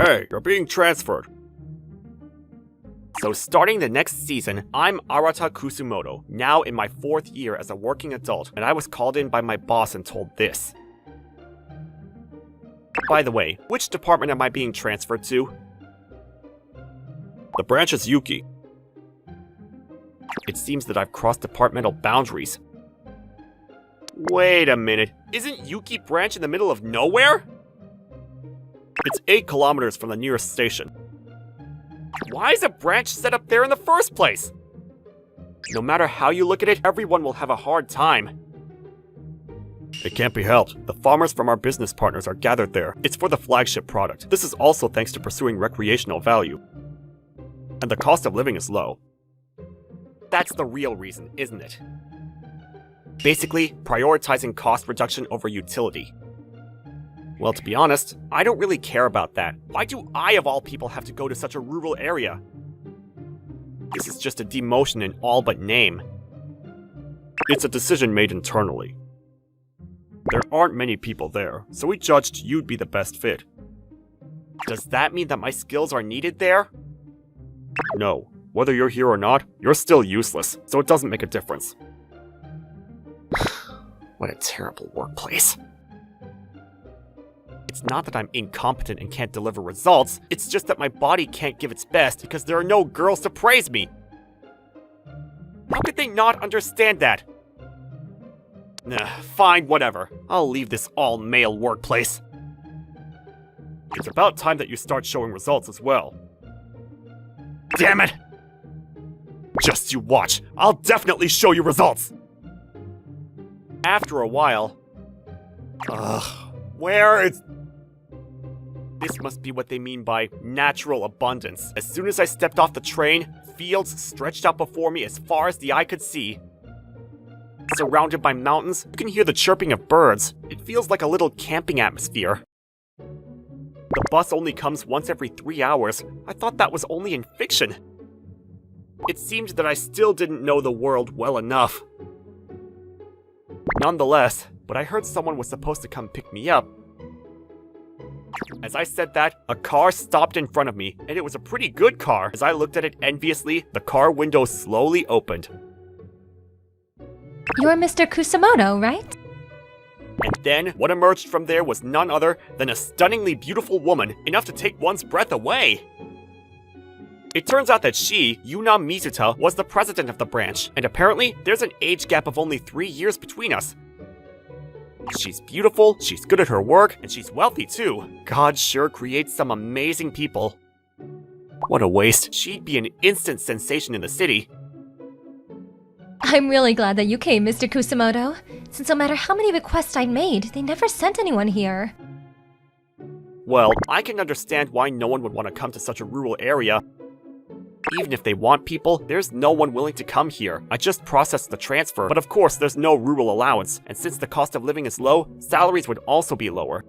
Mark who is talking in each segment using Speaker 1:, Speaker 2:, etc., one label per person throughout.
Speaker 1: Hey, you're being transferred. So starting the next season, I'm Arata Kusumoto, now in my 4th year as a working adult, and I was called in by my boss and told this. By the way, which department am I being transferred to? The branch is Yuki. It seems that I've crossed departmental boundaries. Wait a minute, isn't Yuki branch in the middle of nowhere? It's 8 kilometers from the nearest station. Why is a branch set up there in the first place? No matter how you look at it, everyone will have a hard time. It can't be helped. The farmers from our business partners are gathered there. It's for the flagship product. This is also thanks to pursuing recreational value. And the cost of living is low. That's the real reason, isn't it? Basically, prioritizing cost reduction over utility. Well, to be honest, I don't really care about that. Why do I, of all people, have to go to such a rural area? This is just a demotion in all but name. It's a decision made internally. There aren't many people there, so we judged you'd be the best fit. Does that mean that my skills are needed there? No. Whether you're here or not, you're still useless, so it doesn't make a difference. What a terrible workplace. It's not that I'm incompetent and can't deliver results, it's just that my body can't give its best because there are no girls to praise me. How could they not understand that? Fine, whatever. I'll leave this all-male workplace. It's about time that you start showing results as well. Damn it! Just you watch, I'll definitely show you results! After a while... where is... This must be what they mean by natural abundance. As soon as I stepped off the train, fields stretched out before me as far as the eye could see. Surrounded by mountains, you can hear the chirping of birds. It feels like a little camping atmosphere. The bus only comes once every 3 hours. I thought that was only in fiction. It seemed that I still didn't know the world well enough. Nonetheless, but I heard someone was supposed to come pick me up. As I said that, a car stopped in front of me, and it was a pretty good car. As I looked at it enviously, the car window slowly opened.
Speaker 2: You're Mr. Kusumoto, right?
Speaker 1: And then, what emerged from there was none other than a stunningly beautiful woman, enough to take one's breath away. It turns out that she, Yuna Mizuta, was the president of the branch, and apparently, there's an age gap of only 3 years between us. She's beautiful, she's good at her work, and she's wealthy too. God sure creates some amazing people. What a waste. She'd be an instant sensation in the city.
Speaker 2: I'm really glad that you came, Mr. Kusumoto, since no matter how many requests I made, they never sent anyone here.
Speaker 1: Well, I can understand why no one would want to come to such a rural area. Even if they want people, there's no one willing to come here. I just processed the transfer, but of course there's no rural allowance, and since the cost of living is low, salaries would also be lower.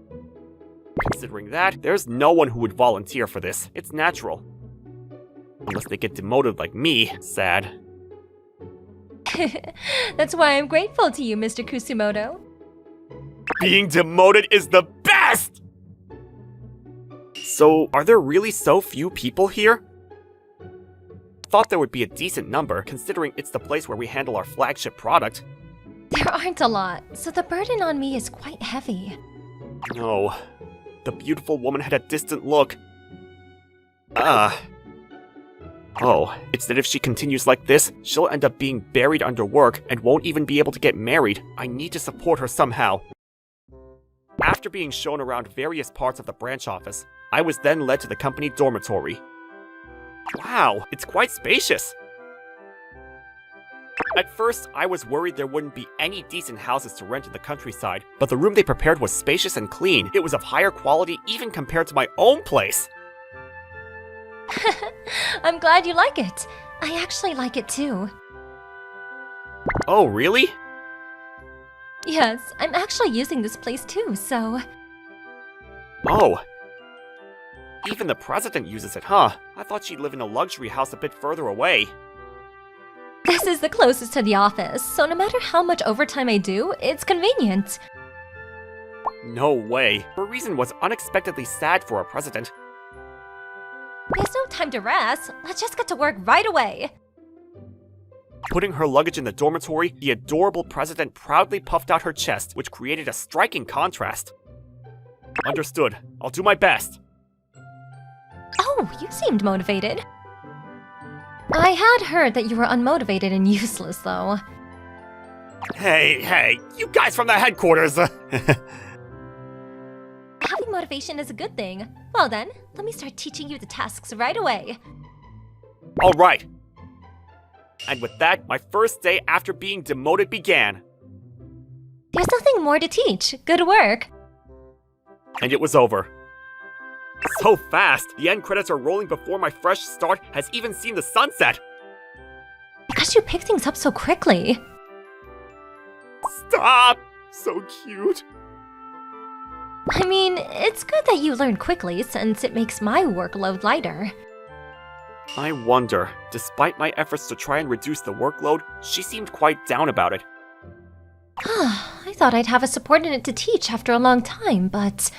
Speaker 1: Considering that, there's no one who would volunteer for this. It's natural. Unless they get demoted like me. Sad.
Speaker 2: That's why I'm grateful to you, Mr. Kusumoto.
Speaker 1: Being demoted is the best! So, are there really so few people here? Thought there would be a decent number, considering it's the place where we handle our flagship product.
Speaker 2: There aren't a lot, so the burden on me is quite heavy.
Speaker 1: No. The beautiful woman had a distant look. Oh, it's that if she continues like this, she'll end up being buried under work and won't even be able to get married. I need to support her somehow. After being shown around various parts of the branch office, I was then led to the company dormitory. Wow, it's quite spacious! At first, I was worried there wouldn't be any decent houses to rent in the countryside, but the room they prepared was spacious and clean. It was of higher quality even compared to my own place.
Speaker 2: I'm glad you like it. I actually like it too.
Speaker 1: Oh, really?
Speaker 2: Yes, I'm actually using this place too, so...
Speaker 1: Oh. Even the president uses it, huh? I thought she'd live in a luxury house a bit further away.
Speaker 2: This is the closest to the office, so no matter how much overtime I do, it's convenient.
Speaker 1: No way. Her reason was unexpectedly sad for our president.
Speaker 2: There's no time to rest. Let's just get to work right away.
Speaker 1: Putting her luggage in the dormitory, the adorable president proudly puffed out her chest, which created a striking contrast. Understood. I'll do my best.
Speaker 2: Oh, you seemed motivated. I had heard that you were unmotivated and useless, though.
Speaker 1: Hey, you guys from the headquarters!
Speaker 2: Having motivation is a good thing. Well then, let me start teaching you the tasks right away.
Speaker 1: Alright. And with that, my first day after being demoted began.
Speaker 2: There's nothing more to teach. Good work.
Speaker 1: And it was over. So fast! The end credits are rolling before my fresh start has even seen the sunset!
Speaker 2: Because you pick things up so quickly.
Speaker 1: Stop! So cute.
Speaker 2: I mean, it's good that you learn quickly since it makes my workload lighter.
Speaker 1: I wonder, despite my efforts to try and reduce the workload, she seemed quite down about it.
Speaker 2: I thought I'd have a subordinate to teach after a long time, but...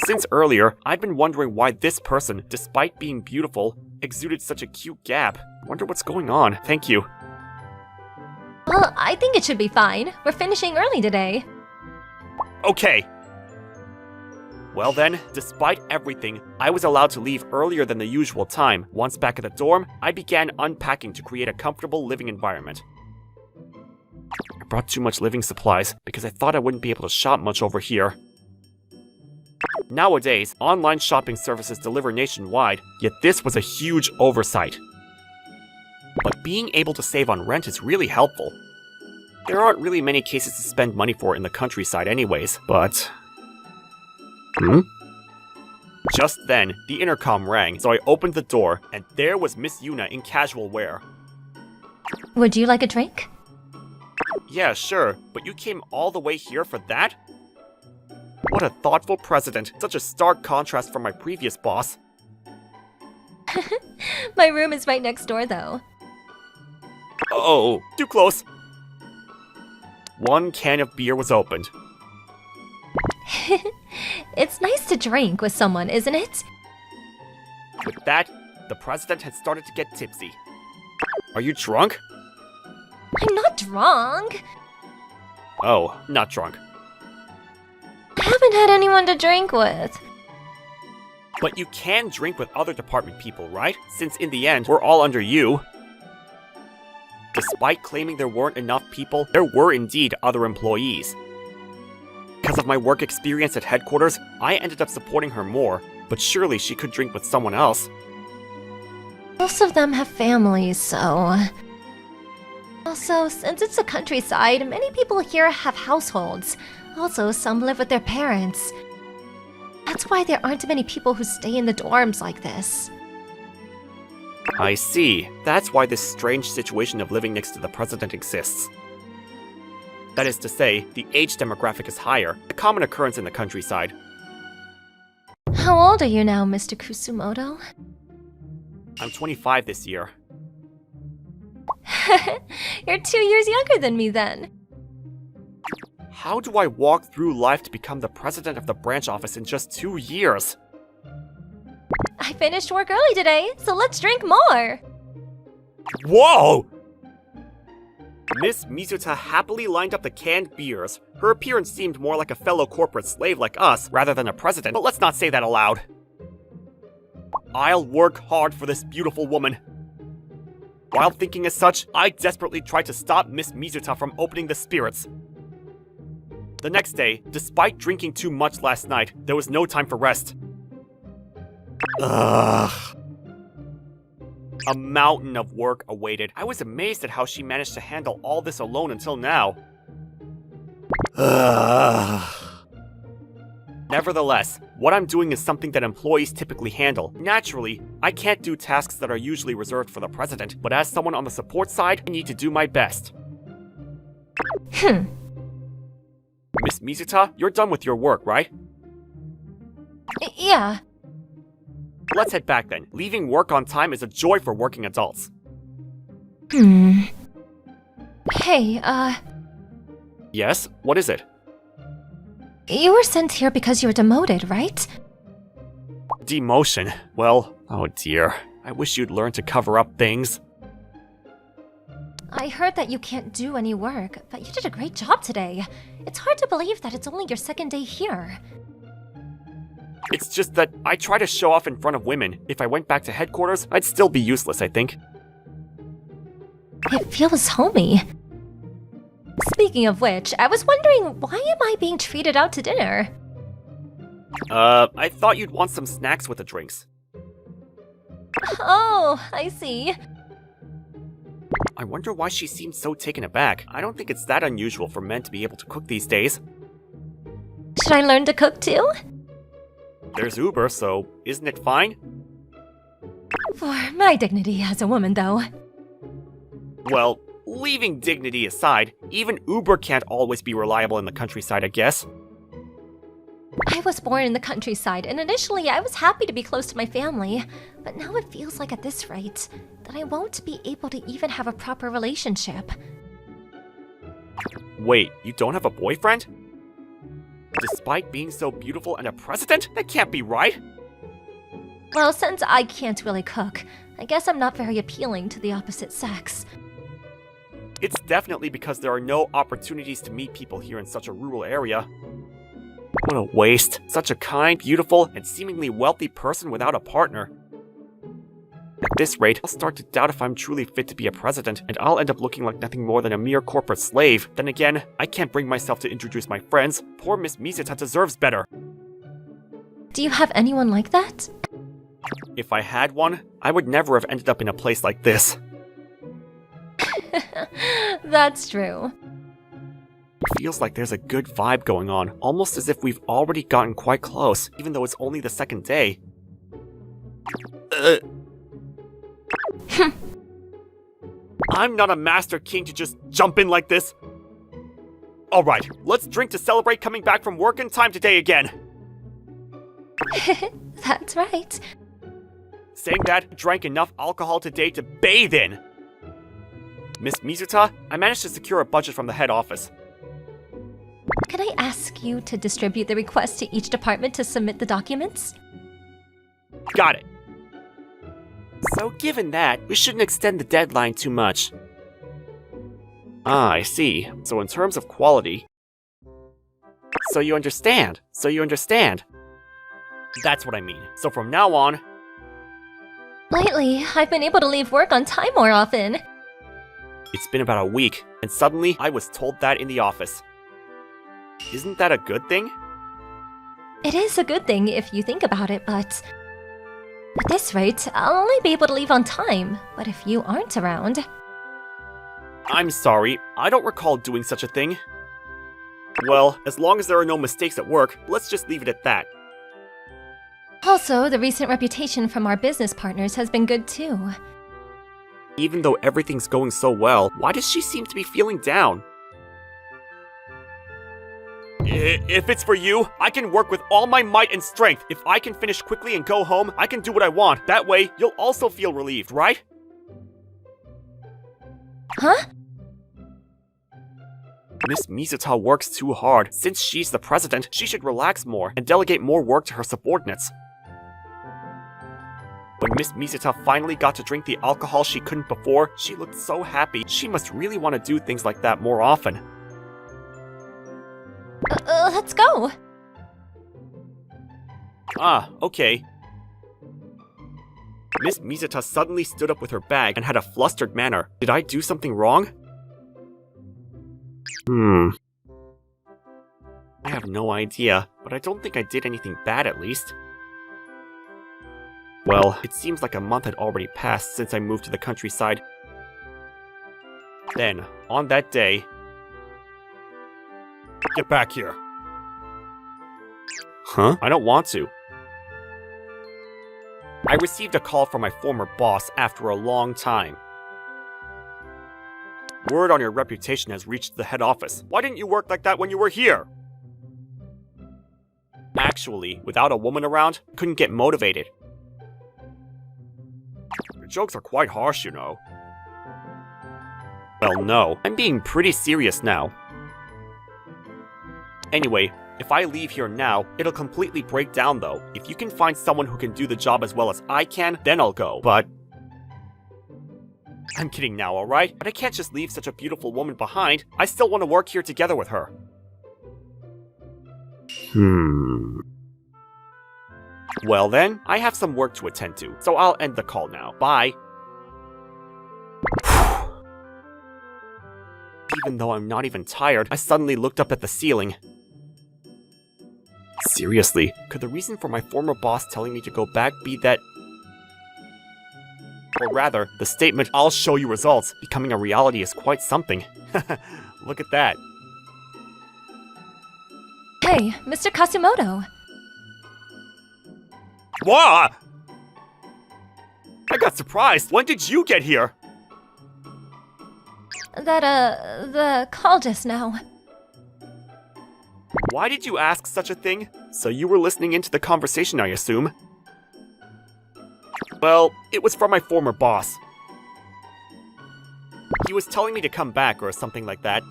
Speaker 1: Since earlier, I'd been wondering why this person, despite being beautiful, exuded such a cute gab. Wonder what's going on. Thank you.
Speaker 2: Well, I think it should be fine. We're finishing early today.
Speaker 1: Okay. Well then, despite everything, I was allowed to leave earlier than the usual time. Once back at the dorm, I began unpacking to create a comfortable living environment. I brought too much living supplies because I thought I wouldn't be able to shop much over here. Nowadays, online shopping services deliver nationwide, yet this was a huge oversight. But being able to save on rent is really helpful. There aren't really many cases to spend money for in the countryside anyways, but... Just then, the intercom rang, so I opened the door, and there was Miss Yuna in casual wear.
Speaker 2: Would you like a drink?
Speaker 1: Yeah, sure, but you came all the way here for that? What a thoughtful president, such a stark contrast from my previous boss.
Speaker 2: My room is right next door, though.
Speaker 1: Oh, too close. One can of beer was opened.
Speaker 2: It's nice to drink with someone, isn't it?
Speaker 1: With that, the president had started to get tipsy. Are you drunk?
Speaker 2: I'm not drunk.
Speaker 1: Oh, not drunk.
Speaker 2: I haven't had anyone to drink with.
Speaker 1: But you can drink with other department people, right? Since in the end, we're all under you. Despite claiming there weren't enough people, there were indeed other employees. Because of my work experience at headquarters, I ended up supporting her more, but surely she could drink with someone else.
Speaker 2: Most of them have families, so... Also, since it's the countryside, many people here have households. Also, some live with their parents. That's why there aren't many people who stay in the dorms like this.
Speaker 1: I see. That's why this strange situation of living next to the president exists. That is to say, the age demographic is higher, a common occurrence in the countryside.
Speaker 2: How old are you now, Mr. Kusumoto?
Speaker 1: I'm 25 this year.
Speaker 2: You're 2 years younger than me then.
Speaker 1: How do I walk through life to become the president of the branch office in just 2 years?
Speaker 2: I finished work early today, so let's drink more!
Speaker 1: Whoa! Miss Mizuta happily lined up the canned beers. Her appearance seemed more like a fellow corporate slave like us, rather than a president, but let's not say that aloud. I'll work hard for this beautiful woman. While thinking as such, I desperately tried to stop Miss Mizuta from opening the spirits. The next day, despite drinking too much last night, there was no time for rest. Ugh. A mountain of work awaited. I was amazed at how she managed to handle all this alone until now. Ugh. Nevertheless, what I'm doing is something that employees typically handle. Naturally, I can't do tasks that are usually reserved for the president, but as someone on the support side, I need to do my best. Miss Mizuta, you're done with your work, right?
Speaker 2: Yeah.
Speaker 1: Let's head back then. Leaving work on time is a joy for working adults.
Speaker 2: Hey,
Speaker 1: Yes? What is it?
Speaker 2: you were sent here because you were demoted, right?
Speaker 1: demotion. Well, oh dear. I wish you'd learn to cover up things.
Speaker 2: I heard that you can't do any work, but you did a great job today. It's hard to believe that it's only your second day here.
Speaker 1: It's just that I try to show off in front of women. If I went back to headquarters, I'd still be useless, I think.
Speaker 2: It feels homey. Speaking of which, I was wondering, why am I being treated out to dinner?
Speaker 1: I thought you'd want some snacks with the drinks.
Speaker 2: Oh, I see.
Speaker 1: I wonder why she seemed so taken aback. I don't think it's that unusual for men to be able to cook these days.
Speaker 2: Should I learn to cook too?
Speaker 1: There's Uber, so isn't it fine?
Speaker 2: For my dignity as a woman, though.
Speaker 1: Well, leaving dignity aside, even Uber can't always be reliable in the countryside, I guess.
Speaker 2: I was born in the countryside, and initially I was happy to be close to my family. But now it feels like at this rate, that I won't be able to even have a proper relationship.
Speaker 1: Wait, you don't have a boyfriend? Despite being so beautiful and a president? That can't be right!
Speaker 2: Well, since I can't really cook, I guess I'm not very appealing to the opposite sex.
Speaker 1: It's definitely because there are no opportunities to meet people here in such a rural area. What a waste. Such a kind, beautiful, and seemingly wealthy person without a partner. At this rate, I'll start to doubt if I'm truly fit to be a president, and I'll end up looking like nothing more than a mere corporate slave. Then again, I can't bring myself to introduce my friends. Poor Miss Mizuta deserves better.
Speaker 2: Do you have anyone like that?
Speaker 1: If I had one, I would never have ended up in a place like this.
Speaker 2: That's true.
Speaker 1: It feels like there's a good vibe going on, almost as if we've already gotten quite close, even though it's only the second day. I'm not a master king to just jump in like this. Alright, let's drink to celebrate coming back from work in time today again.
Speaker 2: That's right.
Speaker 1: Saying that, I drank enough alcohol today to bathe in. Miss Mizuta, I managed to secure a budget from the head office.
Speaker 2: Can I ask you to distribute the request to each department to submit the documents?
Speaker 1: Got it. So given that, we shouldn't extend the deadline too much. Ah, I see. So in terms of quality... So you understand. That's what I mean. So from now on...
Speaker 2: Lately, I've been able to leave work on time more often.
Speaker 1: It's been about a week, and suddenly I was told that in the office. Isn't that a good thing?
Speaker 2: It is a good thing if you think about it, but... At this rate, I'll only be able to leave on time, but if you aren't around...
Speaker 1: I'm sorry, I don't recall doing such a thing. Well, as long as there are no mistakes at work, let's just leave it at that.
Speaker 2: Also, the recent reputation from our business partners has been good too.
Speaker 1: Even though everything's going so well, why does she seem to be feeling down? If it's for you, I can work with all my might and strength. If I can finish quickly and go home, I can do what I want. That way, you'll also feel relieved, right?
Speaker 2: Huh?
Speaker 1: Miss Mizuta works too hard. Since she's the president, she should relax more and delegate more work to her subordinates. When Miss Mizuta finally got to drink the alcohol she couldn't before, she looked so happy. She must really want to do things like that more often.
Speaker 2: Let's go!
Speaker 1: Ah, okay. Miss Mizuta suddenly stood up with her bag and had a flustered manner. Did I do something wrong? I have no idea, but I don't think I did anything bad at least. Well, it seems like a month had already passed since I moved to the countryside. Then, on that day... Get back here! Huh? I don't want to. I received a call from my former boss after a long time. Word on your reputation has reached the head office. Why didn't you work like that when you were here? Actually, without a woman around, I couldn't get motivated. Your jokes are quite harsh, you know. Well, no. I'm being pretty serious now. Anyway, If I leave here now, it'll completely break down though. If you can find someone who can do the job as well as I can, then I'll go. But I'm kidding now, alright? But I can't just leave such a beautiful woman behind. I still want to work here together with her. Well then, I have some work to attend to, so I'll end the call now. Bye. Even though I'm not even tired, I suddenly looked up at the ceiling. Seriously, could the reason for my former boss telling me to go back be that... Or rather, the statement, "I'll show you results," becoming a reality is quite something. Look at that.
Speaker 2: Hey, Mr. Kasumoto.
Speaker 1: What? I got surprised. When did you get here?
Speaker 2: The call just now.
Speaker 1: Why did you ask such a thing? So you were listening into the conversation, I assume? Well, it was from my former boss. He was telling me to come back or something like that.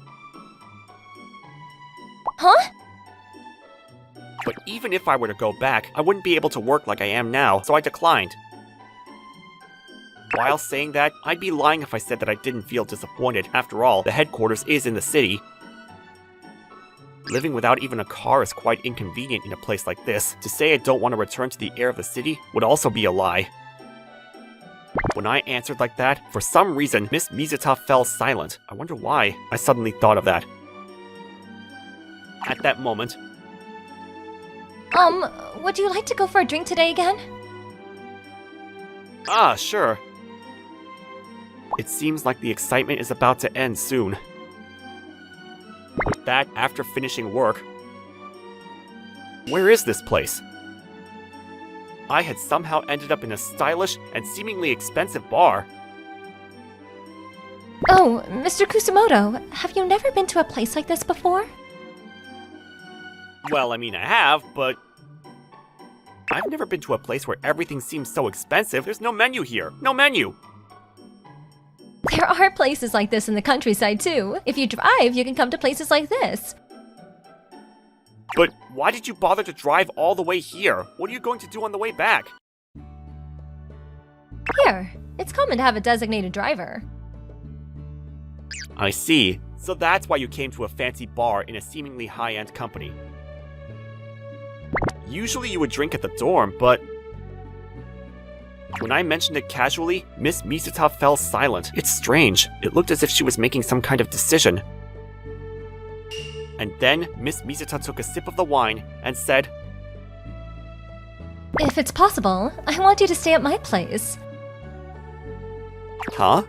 Speaker 2: Huh?
Speaker 1: But even if I were to go back, I wouldn't be able to work like I am now, so I declined. While saying that, I'd be lying if I said that I didn't feel disappointed. After all, the headquarters is in the city. Living without even a car is quite inconvenient in a place like this. To say I don't want to return to the air of the city would also be a lie. When I answered like that, for some reason, Miss Mizuta fell silent. I wonder why. I suddenly thought of that. At that moment...
Speaker 2: Would you like to go for a drink today again?
Speaker 1: Ah, sure. It seems like the excitement is about to end soon. With that, after finishing work... Where is this place? I had somehow ended up in a stylish and seemingly expensive bar.
Speaker 2: Oh, Mr. Kusumoto, have you never been to a place like this before?
Speaker 1: Well, I mean, I have, but... I've never been to a place where everything seems so expensive. There's no menu here. No menu!
Speaker 2: There are places like this in the countryside, too. If you drive, you can come to places like this.
Speaker 1: But why did you bother to drive all the way here? What are you going to do on the way back?
Speaker 2: Here, it's common to have a designated driver.
Speaker 1: I see. So that's why you came to a fancy bar in a seemingly high-end company. Usually you would drink at the dorm, but... When I mentioned it casually, Miss Mizuta fell silent. It's strange. It looked as if she was making some kind of decision. And then, Miss Mizuta took a sip of the wine and said,
Speaker 2: If it's possible, I want you to stay at my place.
Speaker 1: Huh?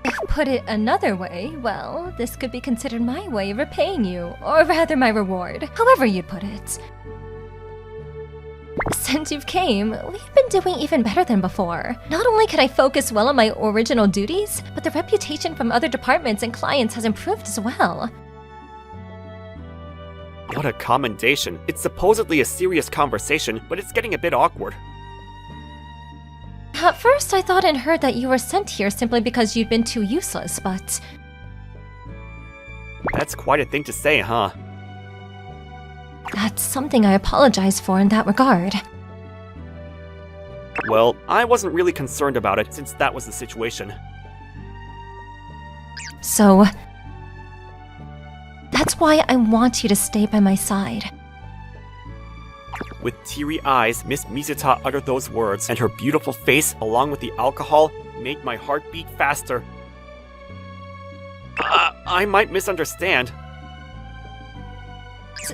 Speaker 2: If put it another way, well, this could be considered my way of repaying you, or rather my reward, however you'd put it. Since you've came, we've been doing even better than before. Not only can I focus well on my original duties, but the reputation from other departments and clients has improved as well.
Speaker 1: What a commendation. It's supposedly a serious conversation, but it's getting a bit awkward.
Speaker 2: At first, I thought and heard that you were sent here simply because you'd been too useless, but...
Speaker 1: That's quite a thing to say, huh?
Speaker 2: That's something I apologize for in that regard.
Speaker 1: Well, I wasn't really concerned about it since that was the situation.
Speaker 2: So... that's why I want you to stay by my side.
Speaker 1: With teary eyes, Miss Mizuta uttered those words, and her beautiful face, along with the alcohol, made my heart beat faster. I might misunderstand.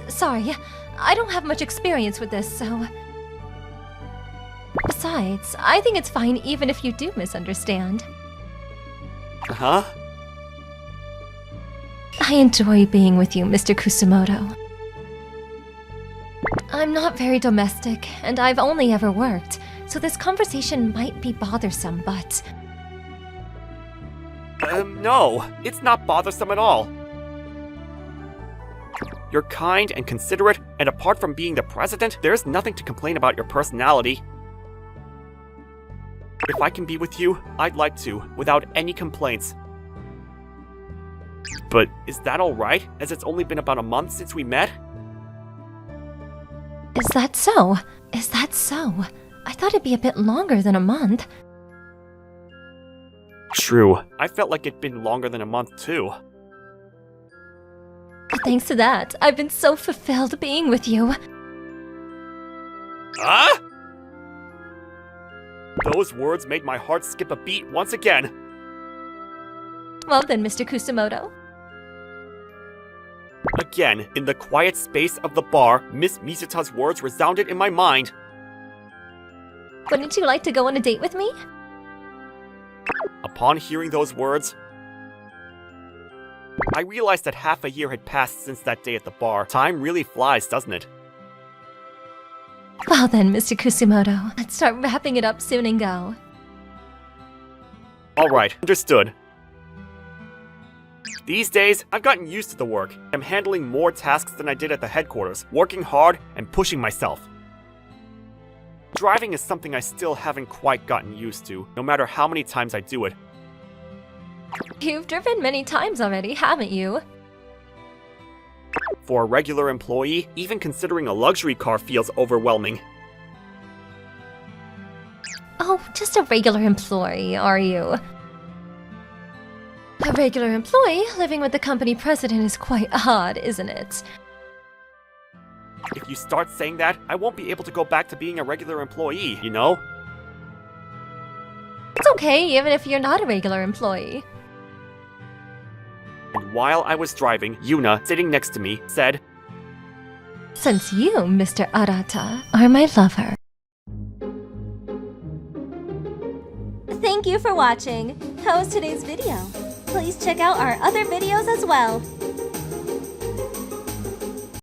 Speaker 2: Sorry, I don't have much experience with this, so... Besides, I think it's fine even if you do misunderstand.
Speaker 1: Huh?
Speaker 2: I enjoy being with you, Mr. Kusumoto. I'm not very domestic, and I've only ever worked, so this conversation might be bothersome, but...
Speaker 1: No, it's not bothersome at all. You're kind and considerate, and apart from being the president, there's nothing to complain about your personality. If I can be with you, I'd like to, without any complaints. But is that alright, as it's only been about a month since we met?
Speaker 2: Is that so? Is that so? I thought it'd be a bit longer than a month.
Speaker 1: True. I felt like it'd been longer than a month too.
Speaker 2: But thanks to that, I've been so fulfilled being with you.
Speaker 1: Huh? Those words made my heart skip a beat once again.
Speaker 2: Well then, Mr. Kusumoto.
Speaker 1: Again, in the quiet space of the bar, Miss Misuta's words resounded in my mind.
Speaker 2: Wouldn't you like to go on a date with me?
Speaker 1: Upon hearing those words, I realized that half a year had passed since that day at the bar. Time really flies, doesn't it?
Speaker 2: Well then, Mr. Kusumoto, let's start wrapping it up soon and go.
Speaker 1: Alright, understood. These days, I've gotten used to the work. I'm handling more tasks than I did at the headquarters, working hard and pushing myself. Driving is something I still haven't quite gotten used to, no matter how many times I do it.
Speaker 2: You've driven many times already, haven't you?
Speaker 1: For a regular employee, even considering a luxury car feels overwhelming.
Speaker 2: Oh, just a regular employee, are you? A regular employee living with the company president is quite odd, isn't it?
Speaker 1: If you start saying that, I won't be able to go back to being a regular employee, you know?
Speaker 2: It's okay, even if you're not a regular employee.
Speaker 1: And while I was driving, Yuna, sitting next to me, said,
Speaker 2: Since you, Mr. Arata, are my lover.
Speaker 3: Thank you for watching. How was today's video? Please check out our other videos as well.